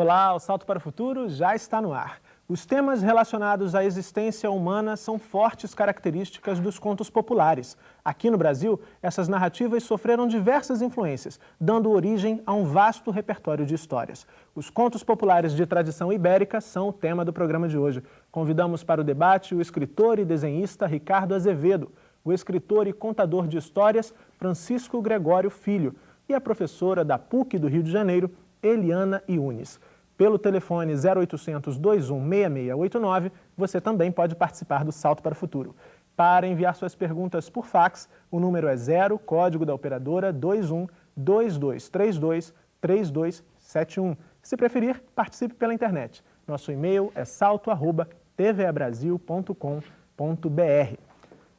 Olá, o Salto para o Futuro já está no ar. Os temas relacionados à existência humana são fortes características dos contos populares. Aqui no Brasil, essas narrativas sofreram diversas influências, dando origem a um vasto repertório de histórias. Os contos populares de tradição ibérica são o tema do programa de hoje. Convidamos para o debate o escritor e desenhista Ricardo Azevedo, o escritor e contador de histórias Francisco Gregório Filho e a professora da PUC do Rio de Janeiro, Eliana Yunes. Pelo telefone 0800 21 6689, você também pode participar do Salto para o Futuro. Para enviar suas perguntas por fax, o número é 0, código da operadora 21 2232 3271. Se preferir, participe pela internet. Nosso e-mail é salto@tvabrasil.com.br.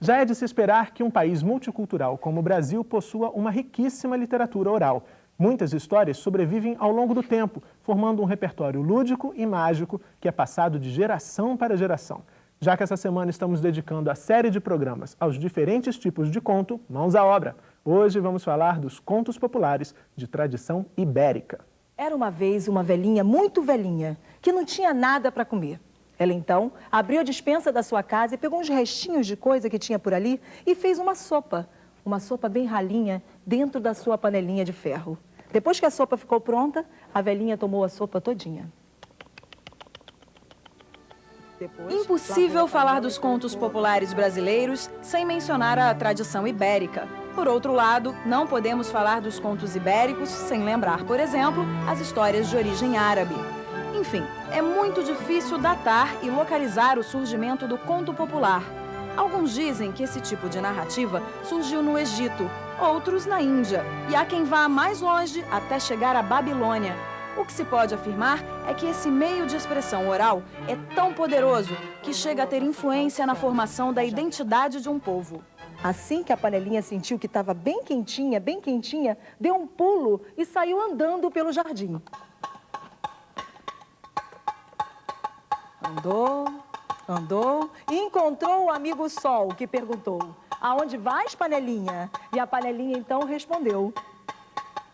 Já é de se esperar que um país multicultural como o Brasil possua uma riquíssima literatura oral. Muitas histórias sobrevivem ao longo do tempo, formando um repertório lúdico e mágico que é passado de geração para geração. Já que essa semana estamos dedicando a série de programas aos diferentes tipos de conto, mãos à obra. Hoje vamos falar dos contos populares de tradição ibérica. Era uma vez uma velhinha, muito velhinha, que não tinha nada para comer. Ela então abriu a despensa da sua casa e pegou uns restinhos de coisa que tinha por ali e fez uma sopa bem ralinha dentro da sua panelinha de ferro. Depois que a sopa ficou pronta, a velhinha tomou a sopa todinha. Impossível falar dos contos populares brasileiros sem mencionar a tradição ibérica. Por outro lado, não podemos falar dos contos ibéricos sem lembrar, por exemplo, as histórias de origem árabe. Enfim, é muito difícil datar e localizar o surgimento do conto popular. Alguns dizem que esse tipo de narrativa surgiu no Egito, outros na Índia, e há quem vá mais longe até chegar à Babilônia. O que se pode afirmar é que esse meio de expressão oral é tão poderoso que chega a ter influência na formação da identidade de um povo. Assim que a panelinha sentiu que estava bem quentinha, deu um pulo e saiu andando pelo jardim. Andou e encontrou o amigo Sol, que perguntou: "Aonde vais, panelinha?" E a panelinha então respondeu: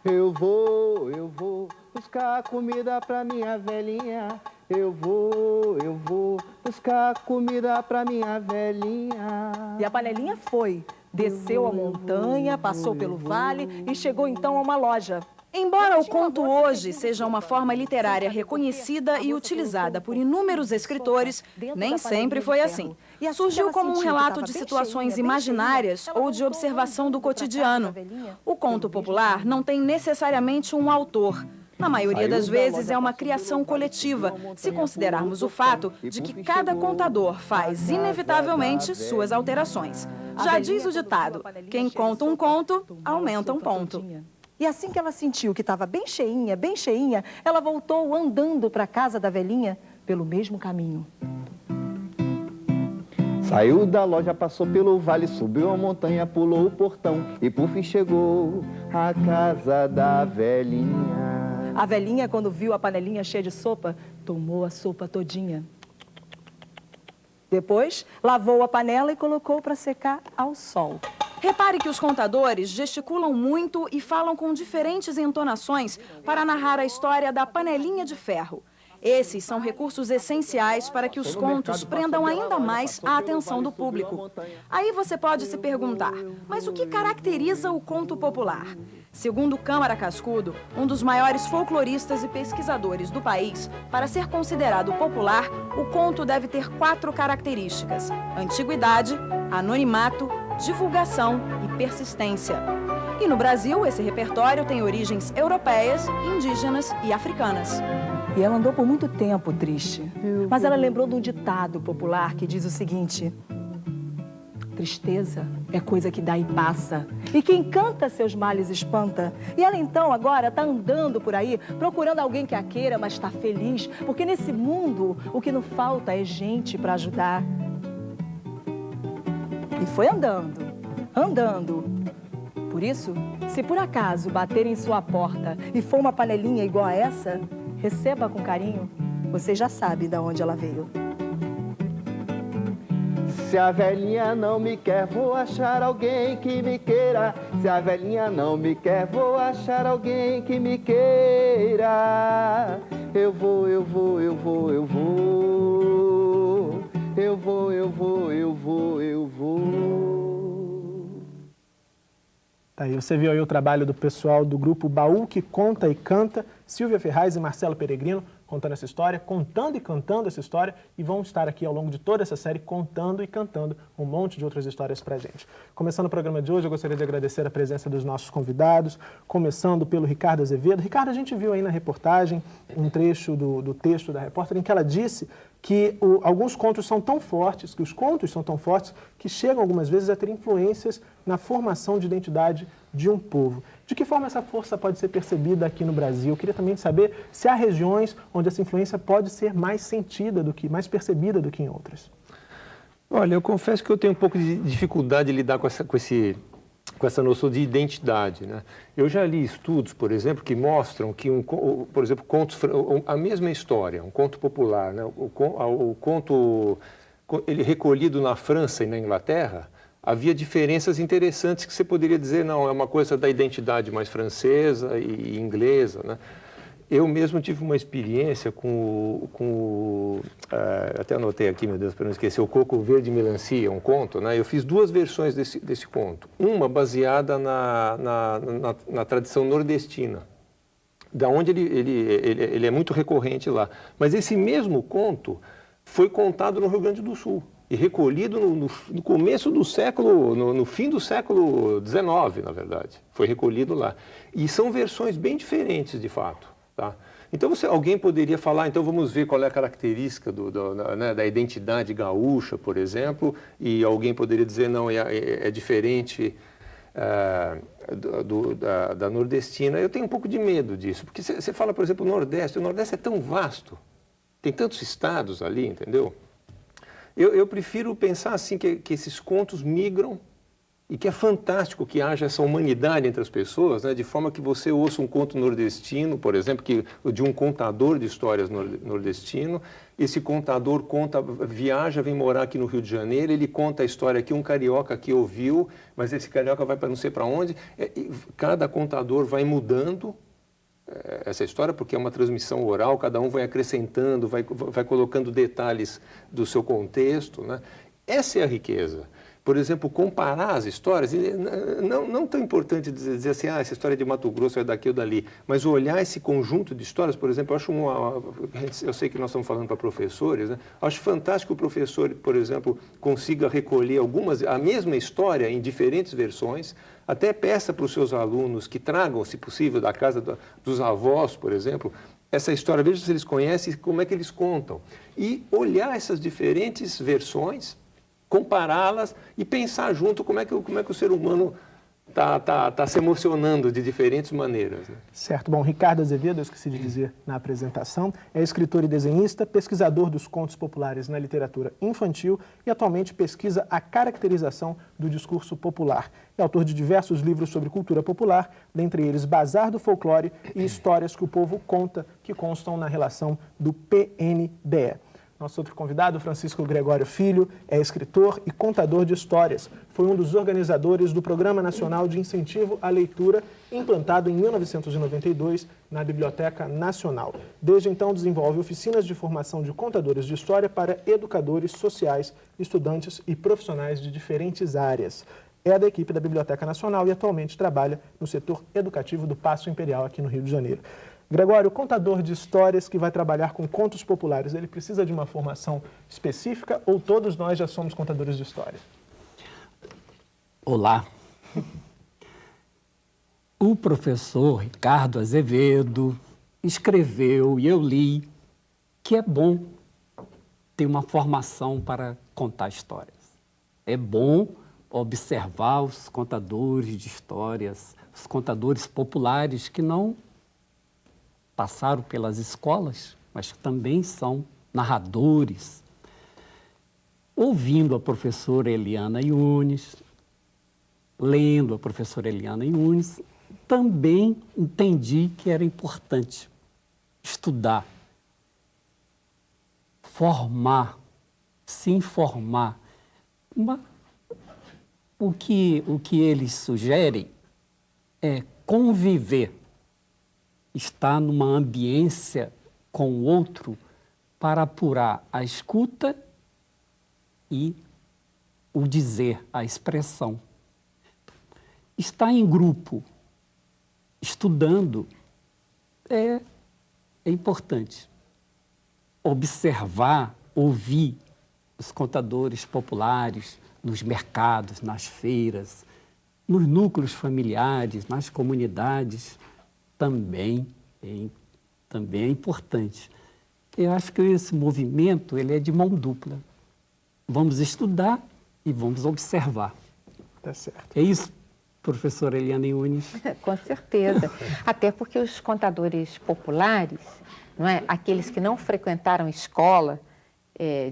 Eu vou buscar comida pra minha velhinha. Eu vou buscar comida pra minha velhinha. E a panelinha foi, desceu a montanha, passou pelo vale e chegou então a uma loja. Embora o conto hoje seja uma forma literária reconhecida e utilizada por inúmeros escritores, nem sempre foi assim. Surgiu como um relato de situações imaginárias ou de observação do cotidiano. O conto popular não tem necessariamente um autor. Na maioria das vezes é uma criação coletiva, se considerarmos o fato de que cada contador faz inevitavelmente suas alterações. Já diz o ditado: quem conta um conto, aumenta um ponto. E assim que ela sentiu que estava bem cheinha, ela voltou andando para a casa da velhinha pelo mesmo caminho. Saiu da loja, passou pelo vale, subiu a montanha, pulou o portão e por fim chegou à casa da velhinha. A velhinha, quando viu a panelinha cheia de sopa, tomou a sopa todinha. Depois, lavou a panela e colocou para secar ao sol. Repare que os contadores gesticulam muito e falam com diferentes entonações para narrar a história da panelinha de ferro. Esses são recursos essenciais para que os contos prendam ainda mais a atenção do público. Aí você pode se perguntar, mas o que caracteriza o conto popular? Segundo Câmara Cascudo, um dos maiores folcloristas e pesquisadores do país, para ser considerado popular, o conto deve ter 4 características: antiguidade, anonimato, divulgação e persistência. E no Brasil, esse repertório tem origens europeias, indígenas e africanas. E ela andou por muito tempo triste, mas ela lembrou de um ditado popular que diz o seguinte: tristeza é coisa que dá e passa, e quem canta seus males espanta. E ela então agora está andando por aí, procurando alguém que a queira, mas está feliz, porque nesse mundo o que não falta é gente para ajudar. E foi andando. Por isso, se por acaso bater em sua porta e for uma panelinha igual a essa, receba com carinho, você já sabe de onde ela veio. Se a velhinha não me quer, vou achar alguém que me queira. Se a velhinha não me quer, vou achar alguém que me queira. Eu vou, eu vou, eu vou, eu vou. Eu vou, eu vou, eu vou, eu vou. Tá aí, você viu aí o trabalho do pessoal do grupo Baú que Conta e Canta, Silvia Ferraz e Marcelo Peregrino, contando essa história, contando e cantando essa história, e vão estar aqui ao longo de toda essa série contando e cantando um monte de outras histórias pra gente. Começando o programa de hoje, eu gostaria de agradecer a presença dos nossos convidados, começando pelo Ricardo Azevedo. Ricardo, a gente viu aí na reportagem um trecho do texto da repórter em que ela disse que alguns contos são tão fortes, que os contos são tão fortes, que chegam algumas vezes a ter influências na formação de identidade de um povo. De que forma essa força pode ser percebida aqui no Brasil? Eu queria também saber se há regiões onde essa influência pode ser mais sentida mais percebida do que em outras. Olha, eu confesso que eu tenho um pouco de dificuldade de lidar com essa noção de identidade, né? Eu já li estudos, por exemplo, que mostram que, por exemplo, a mesma história, um conto popular, né? O conto ele recolhido na França e na Inglaterra, havia diferenças interessantes que você poderia dizer, não, é uma coisa da identidade mais francesa e inglesa, né? Eu mesmo tive uma experiência até anotei aqui, meu Deus, para não esquecer, o Coco Verde e Melancia, um conto, né? Eu fiz duas versões desse conto. Uma baseada na tradição nordestina, da onde ele é muito recorrente lá. Mas esse mesmo conto foi contado no Rio Grande do Sul e recolhido no começo do século, no fim do século XIX, na verdade. Foi recolhido lá. E são versões bem diferentes, de fato. Tá? Então, alguém poderia falar, então vamos ver qual é a característica da identidade gaúcha, por exemplo, e alguém poderia dizer, não, é diferente da nordestina. Eu tenho um pouco de medo disso, porque você fala, por exemplo, o Nordeste é tão vasto, tem tantos estados ali, entendeu? Eu prefiro pensar assim que esses contos migram e que é fantástico que haja essa humanidade entre as pessoas, né? De forma que você ouça um conto nordestino, por exemplo, de um contador de histórias nordestino. Esse contador viaja, vem morar aqui no Rio de Janeiro, ele conta a história que um carioca que ouviu, mas esse carioca vai para não sei para onde. Cada contador vai mudando essa história, porque é uma transmissão oral, cada um vai acrescentando, vai colocando detalhes do seu contexto, né? Essa é a riqueza. Por exemplo, comparar as histórias, não tão importante dizer assim, essa história de Mato Grosso é daqui ou dali, mas olhar esse conjunto de histórias, por exemplo, eu sei que nós estamos falando para professores, né? Acho fantástico que o professor, por exemplo, consiga recolher a mesma história em diferentes versões, até peça para os seus alunos que tragam, se possível, da casa dos avós, por exemplo, essa história, veja se eles conhecem e como é que eles contam. E olhar essas diferentes versões, compará-las e pensar junto como é que o ser humano está se emocionando de diferentes maneiras, né? Certo. Bom, Ricardo Azevedo, eu esqueci de dizer na apresentação, é escritor e desenhista, pesquisador dos contos populares na literatura infantil e atualmente pesquisa a caracterização do discurso popular. É autor de diversos livros sobre cultura popular, dentre eles Bazar do Folclore e Histórias que o Povo Conta, que constam na relação do PNDE. Nosso outro convidado, Francisco Gregório Filho, é escritor e contador de histórias. Foi um dos organizadores do Programa Nacional de Incentivo à Leitura, implantado em 1992 na Biblioteca Nacional. Desde então, desenvolve oficinas de formação de contadores de história para educadores sociais, estudantes e profissionais de diferentes áreas. É da equipe da Biblioteca Nacional e atualmente trabalha no setor educativo do Paço Imperial, aqui no Rio de Janeiro. Gregório, o contador de histórias que vai trabalhar com contos populares, ele precisa de uma formação específica ou todos nós já somos contadores de história? Olá. O professor Ricardo Azevedo escreveu e eu li que é bom ter uma formação para contar histórias. É bom observar os contadores de histórias, os contadores populares que não passaram pelas escolas, mas que também são narradores. Ouvindo a professora Eliana Yunes, lendo a professora Eliana Yunes, também entendi que era importante estudar, formar, se informar. O que eles sugerem é conviver, estar numa ambiência com o outro para apurar a escuta e o dizer, a expressão. Estar em grupo, estudando, é importante. Observar, ouvir os contadores populares nos mercados, nas feiras, nos núcleos familiares, nas comunidades, também é importante. Eu acho que esse movimento ele é de mão dupla. Vamos estudar e vamos observar. Tá certo. É isso, professora Eliana Yunes? Com certeza. Até porque os contadores populares, não é? Aqueles que não frequentaram escola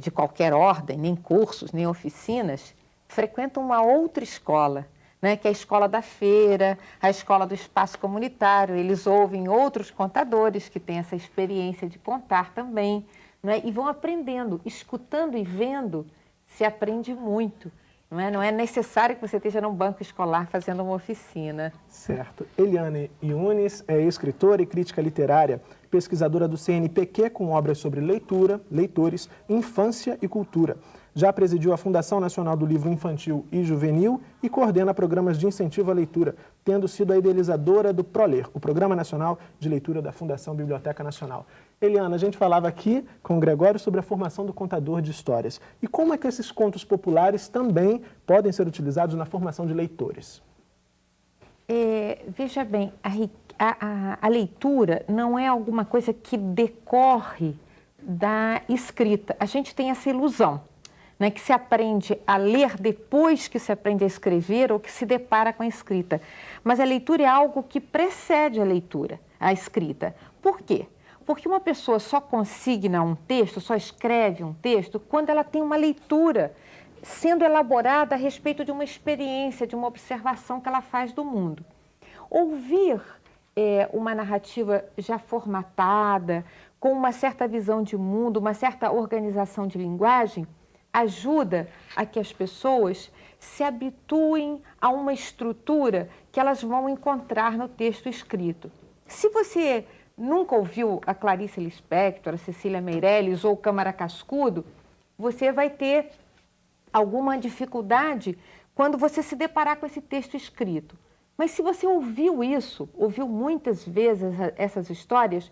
de qualquer ordem, nem cursos, nem oficinas, frequentam uma outra escola, né? Que é a escola da feira, a escola do espaço comunitário. Eles ouvem outros contadores que têm essa experiência de contar também, não é? E vão aprendendo, escutando e vendo, se aprende muito. Não é necessário que você esteja num banco escolar fazendo uma oficina. Certo. Eliane Yunes é escritora e crítica literária, pesquisadora do CNPq com obras sobre leitura, leitores, infância e cultura. Já presidiu a Fundação Nacional do Livro Infantil e Juvenil e coordena programas de incentivo à leitura, tendo sido a idealizadora do ProLer, o Programa Nacional de Leitura da Fundação Biblioteca Nacional. Eliana, a gente falava aqui com o Gregório sobre a formação do contador de histórias. E como é que esses contos populares também podem ser utilizados na formação de leitores? Veja bem, a leitura não é alguma coisa que decorre da escrita. A gente tem essa ilusão, né, que se aprende a ler depois que se aprende a escrever ou que se depara com a escrita. Mas a leitura é algo que precede a leitura, a escrita. Por quê? Porque uma pessoa só consigna um texto, só escreve um texto, quando ela tem uma leitura sendo elaborada a respeito de uma experiência, de uma observação que ela faz do mundo. Ouvir uma narrativa já formatada, com uma certa visão de mundo, uma certa organização de linguagem, ajuda a que as pessoas se habituem a uma estrutura que elas vão encontrar no texto escrito. Se você nunca ouviu a Clarice Lispector, a Cecília Meirelles ou o Câmara Cascudo, você vai ter alguma dificuldade quando você se deparar com esse texto escrito. Mas se você ouviu isso, ouviu muitas vezes essas histórias,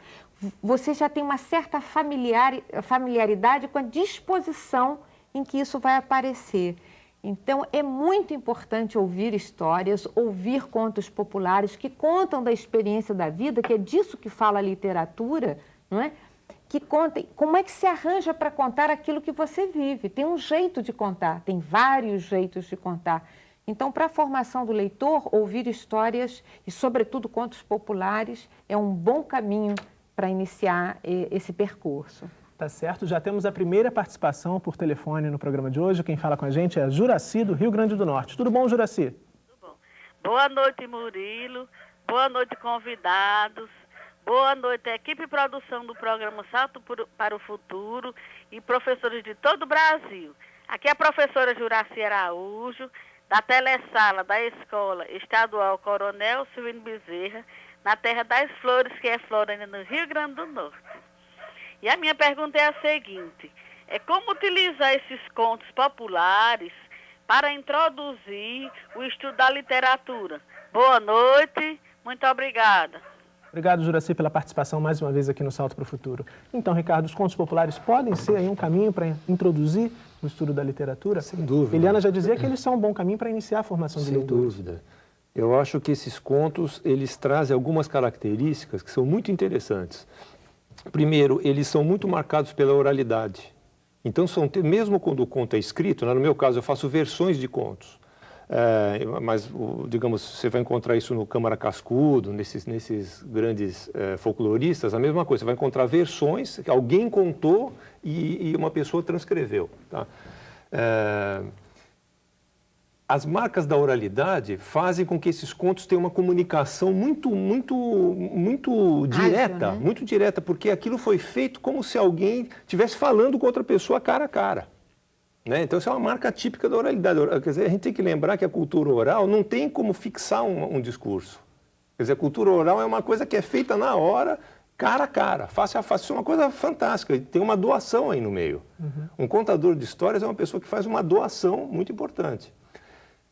você já tem uma certa familiaridade com a disposição em que isso vai aparecer. Então, é muito importante ouvir histórias, ouvir contos populares que contam da experiência da vida, que é disso que fala a literatura, não é? Que contem como é que se arranja para contar aquilo que você vive. Tem um jeito de contar, tem vários jeitos de contar. Então, para a formação do leitor, ouvir histórias e, sobretudo, contos populares é um bom caminho para iniciar esse percurso. Tá certo, já temos a primeira participação por telefone no programa de hoje. Quem fala com a gente é a Juraci, do Rio Grande do Norte. Tudo bom, Juraci? Tudo bom. Boa noite, Murilo. Boa noite, convidados. Boa noite, equipe de produção do programa Salto para o Futuro e professores de todo o Brasil. Aqui é a professora Juraci Araújo, da telesala da Escola Estadual Coronel Silvino Bezerra, na Terra das Flores, que é Florânia, no Rio Grande do Norte. E a minha pergunta é a seguinte: como utilizar esses contos populares para introduzir o estudo da literatura? Boa noite, muito obrigada. Obrigado, Juraci, pela participação mais uma vez aqui no Salto para o Futuro. Então, Ricardo, os contos populares podem ser aí um caminho para introduzir o estudo da literatura? Sem dúvida. Eliana já dizia que eles são um bom caminho para iniciar a formação de leitores. Sem dúvida. Eu acho que esses contos, eles trazem algumas características que são muito interessantes. Primeiro, eles são muito marcados pela oralidade. Então, mesmo quando o conto é escrito, no meu caso, eu faço versões de contos. Mas, digamos, você vai encontrar isso no Câmara Cascudo, nesses grandes folcloristas, a mesma coisa. Você vai encontrar versões que alguém contou e uma pessoa transcreveu. Tá? As marcas da oralidade fazem com que esses contos tenham uma comunicação muito direta, ágil, né? Muito direta, porque aquilo foi feito como se alguém estivesse falando com outra pessoa cara a cara. Né? Então, isso é uma marca típica da oralidade. Quer dizer, a gente tem que lembrar que a cultura oral não tem como fixar um discurso. Quer dizer, a cultura oral é uma coisa que é feita na hora, cara a cara, face a face. Isso é uma coisa fantástica. Tem uma doação aí no meio. Um contador de histórias é uma pessoa que faz uma doação muito importante.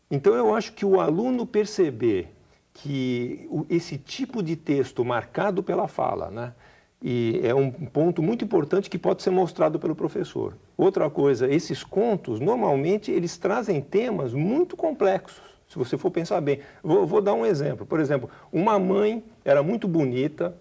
Então, eu acho que o aluno perceber que esse tipo de texto marcado pela fala, né, e é um ponto muito importante que pode ser mostrado pelo professor. Outra coisa, esses contos, normalmente, eles trazem temas muito complexos, se você for pensar bem. Vou dar um exemplo. Por exemplo, uma mãe era muito bonita,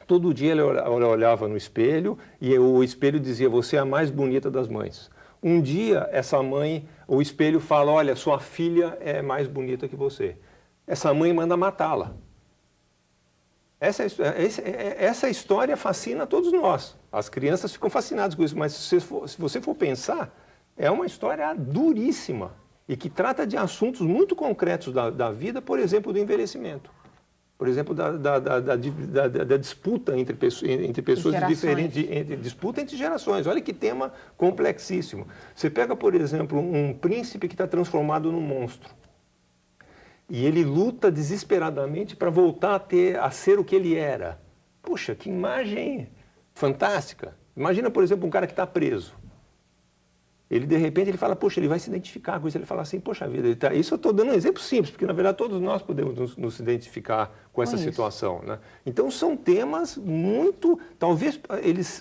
todo dia ela olhava no espelho e o espelho dizia, você é a mais bonita das mães. Um dia, essa mãe, o espelho fala, olha, sua filha é mais bonita que você. Essa mãe manda matá-la. Essa história fascina todos nós. As crianças ficam fascinadas com isso, mas se você for pensar, é uma história duríssima e que trata de assuntos muito concretos da vida, por exemplo, do envelhecimento. Por exemplo, da disputa entre pessoas diferentes, disputa entre gerações. Olha que tema complexíssimo. Você pega, por exemplo, um príncipe que está transformado num monstro. E ele luta desesperadamente para voltar a ser o que ele era. Puxa, que imagem fantástica. Imagina, por exemplo, um cara que está preso. Ele, de repente, ele fala, poxa, ele vai se identificar com isso. Ele fala assim, poxa vida, isso eu estou dando um exemplo simples, porque, na verdade, todos nós podemos nos identificar com essa situação, né? Então, são temas muito... Talvez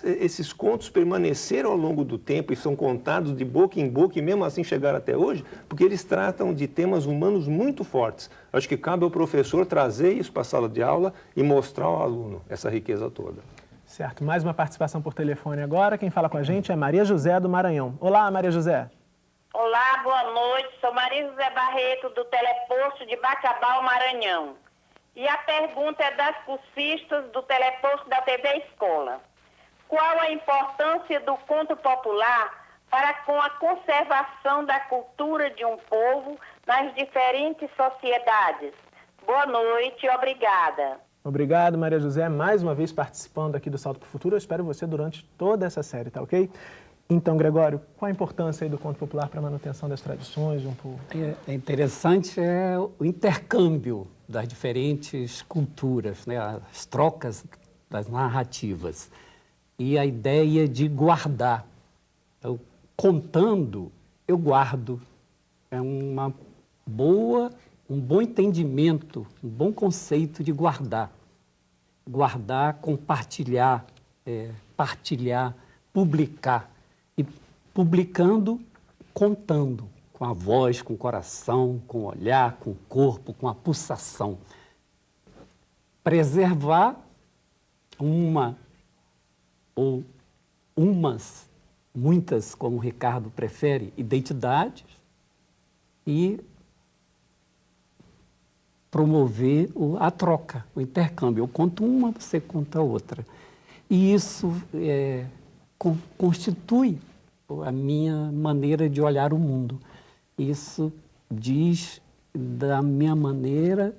esses contos permaneceram ao longo do tempo e são contados de boca em boca e, mesmo assim, chegaram até hoje, porque eles tratam de temas humanos muito fortes. Acho que cabe ao professor trazer isso para a sala de aula e mostrar ao aluno essa riqueza toda. Certo, mais uma participação por telefone agora. Quem fala com a gente é Maria José do Maranhão. Olá, Maria José. Olá, boa noite. Sou Maria José Barreto, do Teleposto de Bacabal, Maranhão. E a pergunta é das cursistas do Teleposto da TV Escola. Qual a importância do conto popular para com a conservação da cultura de um povo nas diferentes sociedades? Boa noite, obrigada. Obrigado, Maria José, mais uma vez participando aqui do Salto para o Futuro. Eu espero você durante toda essa série, tá ok? Então, Gregório, qual a importância aí do conto popular para a manutenção das tradições de um povo? É interessante o intercâmbio das diferentes culturas, né? As trocas das narrativas e a ideia de guardar. Então, contando, eu guardo. É um bom entendimento, um bom conceito de guardar. Guardar, compartilhar, partilhar, publicar. E publicando, contando, com a voz, com o coração, com o olhar, com o corpo, com a pulsação. Preservar uma ou umas, muitas, como o Ricardo prefere, identidades e promover a troca, o intercâmbio. Eu conto uma, você conta outra. E isso constitui a minha maneira de olhar o mundo. Isso diz da minha maneira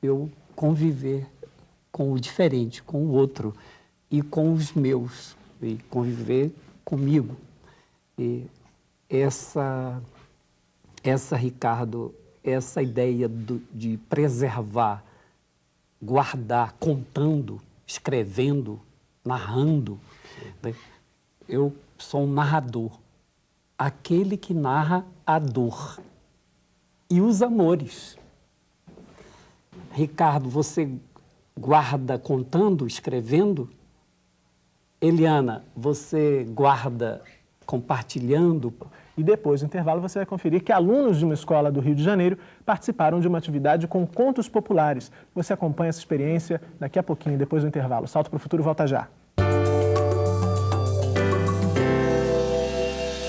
eu conviver com o diferente, com o outro, e com os meus, e conviver comigo. E essa Ricardo, essa ideia de preservar, guardar, contando, escrevendo, narrando, né? Eu sou um narrador, aquele que narra a dor e os amores. Ricardo, você guarda contando, escrevendo? Eliana, você guarda compartilhando? E depois do intervalo você vai conferir que alunos de uma escola do Rio de Janeiro participaram de uma atividade com contos populares. Você acompanha essa experiência daqui a pouquinho, depois do intervalo. Salto para o Futuro volta já.